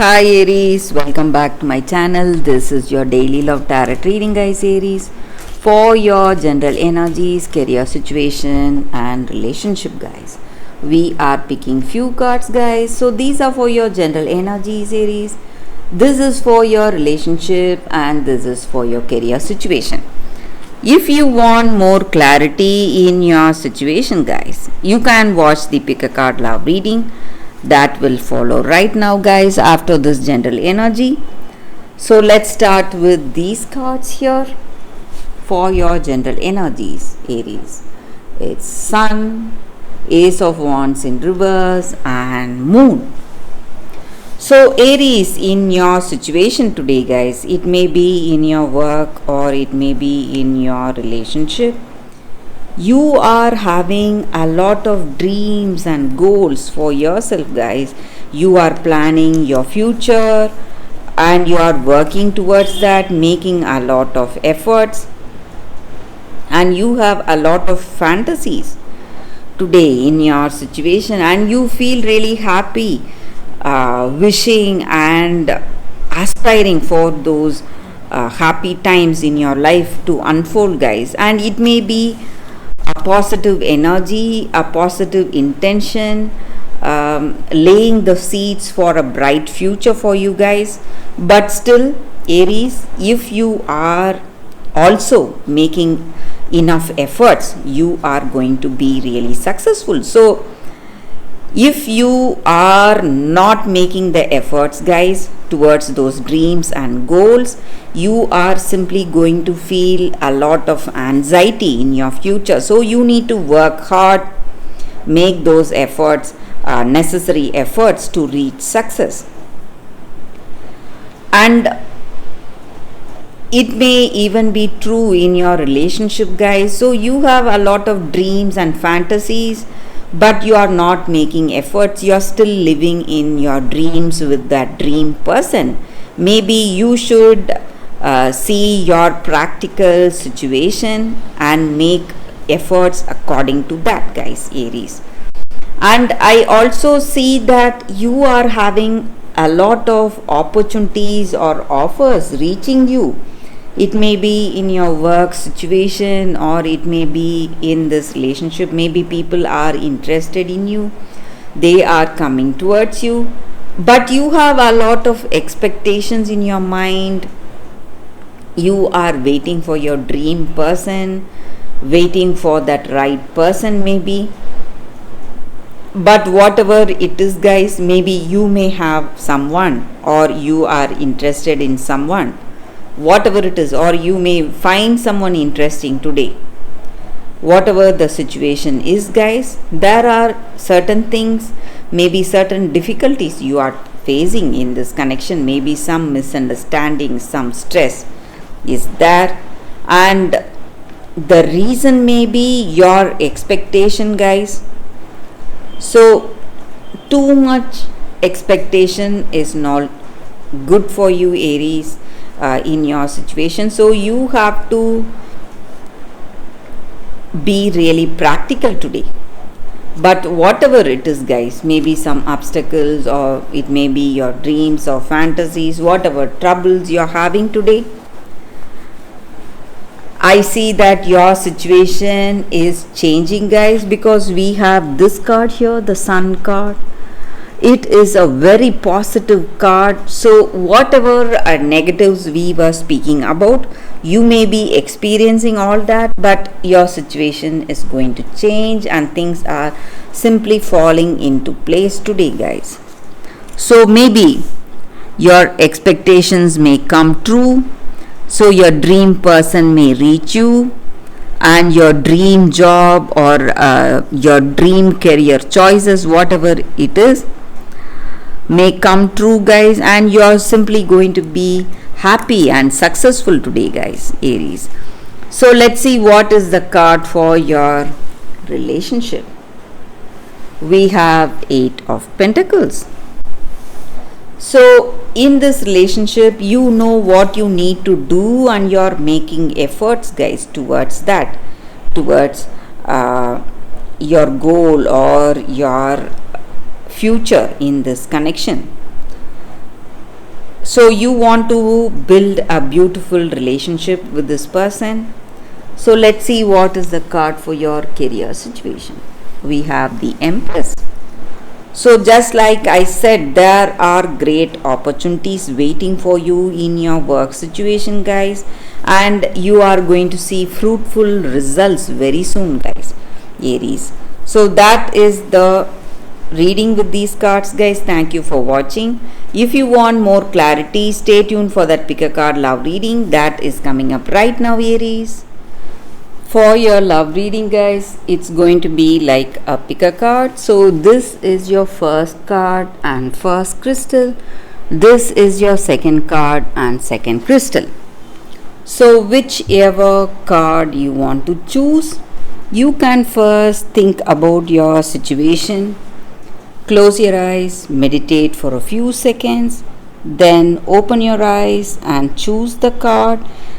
Hi Aries, welcome back to my channel. This is your daily love tarot reading, guys. Aries, for your general energies, career situation and relationship, guys. We are picking few cards, guys. So these are for your general energies, Aries. This is for your relationship and this is for your career situation. If you want more clarity in your situation, guys, you can watch the pick a card love reading that will follow right now, guys, after this general energy. So let's start with these cards here for your general energies, Aries. It's Sun, Ace of Wands in reverse and Moon. So Aries, in your situation today, guys, it may be in your work or it may be in your relationship. You are having a lot of dreams and goals for yourself, guys. You are planning your future and you are working towards that, making a lot of efforts, and you have a lot of fantasies today in your situation, and you feel really happy, wishing and aspiring for those happy times in your life to unfold, guys. And it may be a positive energy, a positive intention, laying the seeds for a bright future for you guys. But still, Aries, if you are also making enough efforts, you are going to be really successful. So if you are not making the efforts, guys, towards those dreams and goals, you are simply going to feel a lot of anxiety in your future. So you need to work hard, make those efforts, necessary efforts to reach success. And it may even be true in your relationship, guys. So you have a lot of dreams and fantasies, but you are not making efforts. You are still living in your dreams with that dream person. Maybe you should see your practical situation and make efforts according to that, guys, Aries. And I also see that you are having a lot of opportunities or offers reaching you. It may be in your work situation or it may be in this relationship. Maybe people are interested in you, they are coming towards you, but you have a lot of expectations in your mind. You are waiting for your dream person, waiting for that right person maybe. But whatever it is, guys, maybe you may have someone or you are interested in someone, whatever it is, or you may find someone interesting today. Whatever the situation is, guys, there are certain things, maybe certain difficulties you are facing in this connection, maybe some misunderstanding, some stress is there, and the reason may be your expectation, guys. So too much expectation is not good for you, Aries, in your situation. So you have to be really practical today. But whatever it is, guys, maybe some obstacles or it may be your dreams or fantasies, whatever troubles you're having today, I see that your situation is changing, guys, because we have this card here, the Sun card. It is a very positive card. So whatever negatives we were speaking about, you may be experiencing all that, but your situation is going to change and things are simply falling into place today, guys. So maybe your expectations may come true. So your dream person may reach you, and your dream job or your dream career choices, whatever it is, may come true, guys, and you are simply going to be happy and successful today, guys, Aries. So let's see what is the card for your relationship. We have 8 of Pentacles. So in this relationship, you know what you need to do and you're making efforts, guys, towards that, towards your goal or your future in this connection. So you want to build a beautiful relationship with this person. So let's see what is the card for your career situation. We have the Empress. So just like I said, there are great opportunities waiting for you in your work situation, guys, and you are going to see fruitful results very soon, guys, Aries. So that is the reading with these cards, guys. Thank you for watching. If you want more clarity, stay tuned for that pick a card love reading that is coming up right now, Aries. For your love reading, guys, it's going to be like a pick a card. So this is your first card and first crystal. This is your second card and second crystal. So whichever card you want to choose, you can first think about your situation. Close your eyes, meditate for a few seconds, then open your eyes and choose the card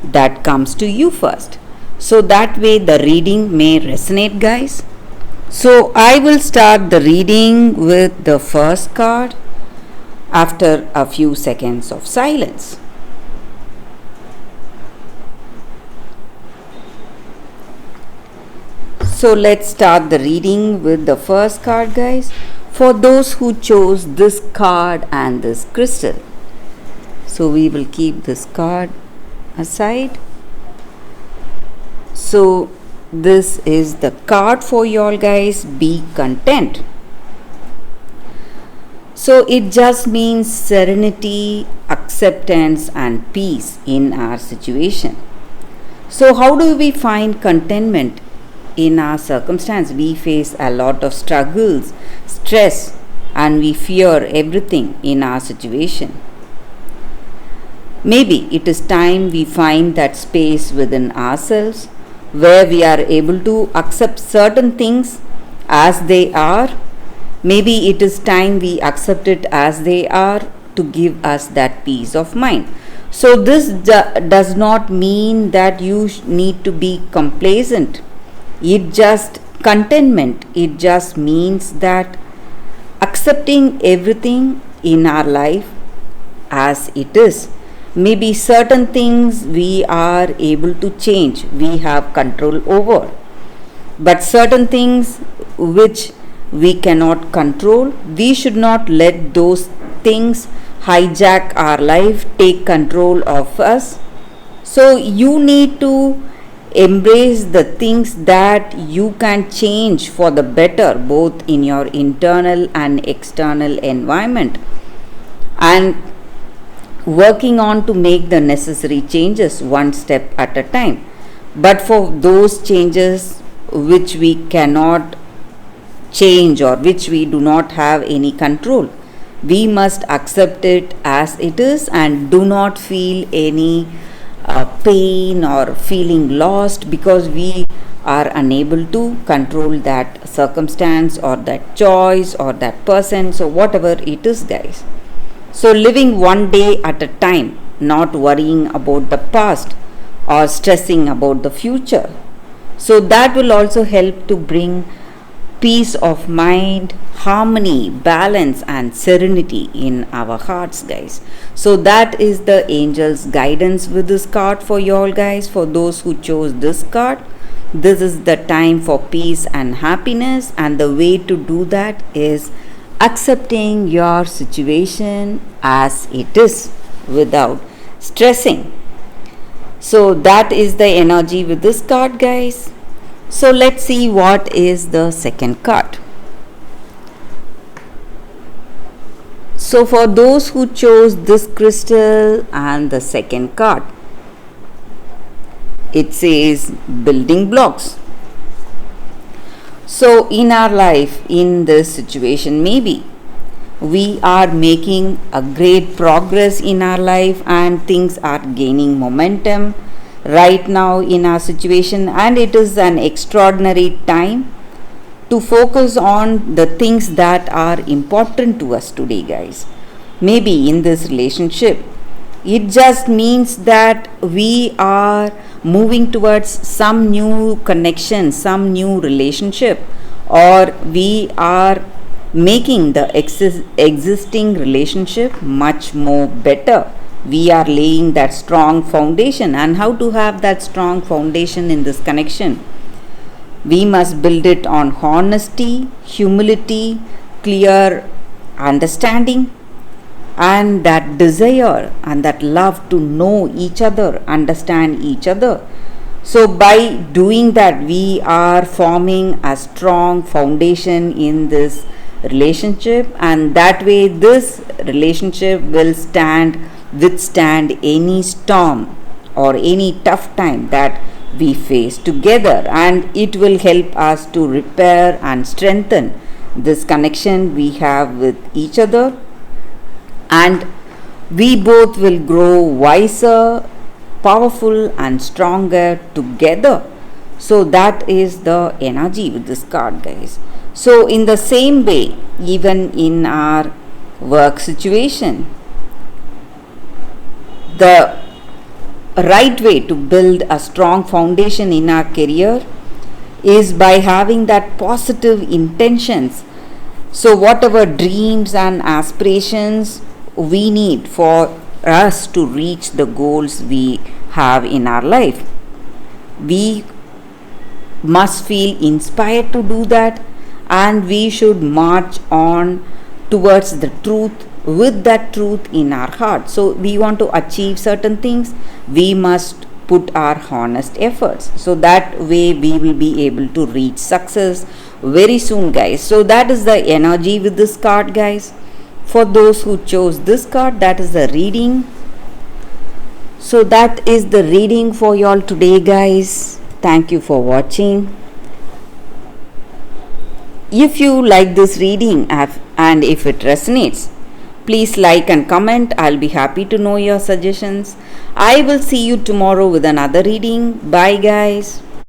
that comes to you first. So that way the reading may resonate, guys. So I will start the reading with the first card after a few seconds of silence. So let's start the reading with the first card, guys. For those who chose this card and this crystal. So we will keep this card aside. So this is the card for y'all, guys. Be content. So it just means serenity, acceptance and peace in our situation. So how do we find contentment in our circumstance? We face a lot of struggles, stress, and we fear everything in our situation. Maybe it is time we find that space within ourselves where we are able to accept certain things as they are. Maybe it is time we accept it as they are to give us that peace of mind. So this does not mean that you need to be complacent. It just contentment. It just means that accepting everything in our life as it is. Maybe certain things we are able to change, we have control over. But certain things which we cannot control, we should not let those things hijack our life, take control of us. So you need to embrace the things that you can change for the better, both in your internal and external environment, and working on to make the necessary changes one step at a time. But for those changes which we cannot change or which we do not have any control, we must accept it as it is and do not feel any pain or feeling lost because we are unable to control that circumstance or that choice or that person. So whatever it is, guys. So living one day at a time, not worrying about the past or stressing about the future. So that will also help to bring peace of mind, harmony, balance and serenity in our hearts, guys. So that is the angel's guidance with this card for you all, guys. For those who chose this card, this is the time for peace and happiness, and the way to do that is accepting your situation as it is without stressing. So that is the energy with this card, guys. So let's see what is the second card. So for those who chose this crystal and the second card, it says building blocks. So in our life, in this situation, maybe we are making a great progress in our life and things are gaining momentum right now in our situation, and it is an extraordinary time to focus on the things that are important to us today, guys. Maybe in this relationship, it just means that we are moving towards some new connection, some new relationship, or we are making the existing relationship much more better. We are laying that strong foundation. And how to have that strong foundation in this connection? We must build it on honesty, humility, clear understanding, and that desire and that love to know each other, understand each other. So, by doing that, we are forming a strong foundation in this relationship, and that way, this relationship will withstand any storm or any tough time that we face together, and it will help us to repair and strengthen this connection we have with each other, and we both will grow wiser, powerful, and stronger together. So, that is the energy with this card, guys. So, in the same way, even in our work situation, the right way to build a strong foundation in our career is by having that positive intentions. So, whatever dreams and aspirations we need for us to reach the goals we have in our life, we must feel inspired to do that, and we should march on towards the truth with that truth in our heart. So, we want to achieve certain things, we must put our honest efforts. So, that way we will be able to reach success very soon, guys. So, that is the energy with this card, guys. For those who chose this card, that is the reading. So, that is the reading for y'all today, guys. Thank you for watching. If you like this reading and if it resonates, please like and comment. I'll be happy to know your suggestions. I will see you tomorrow with another reading. Bye, guys.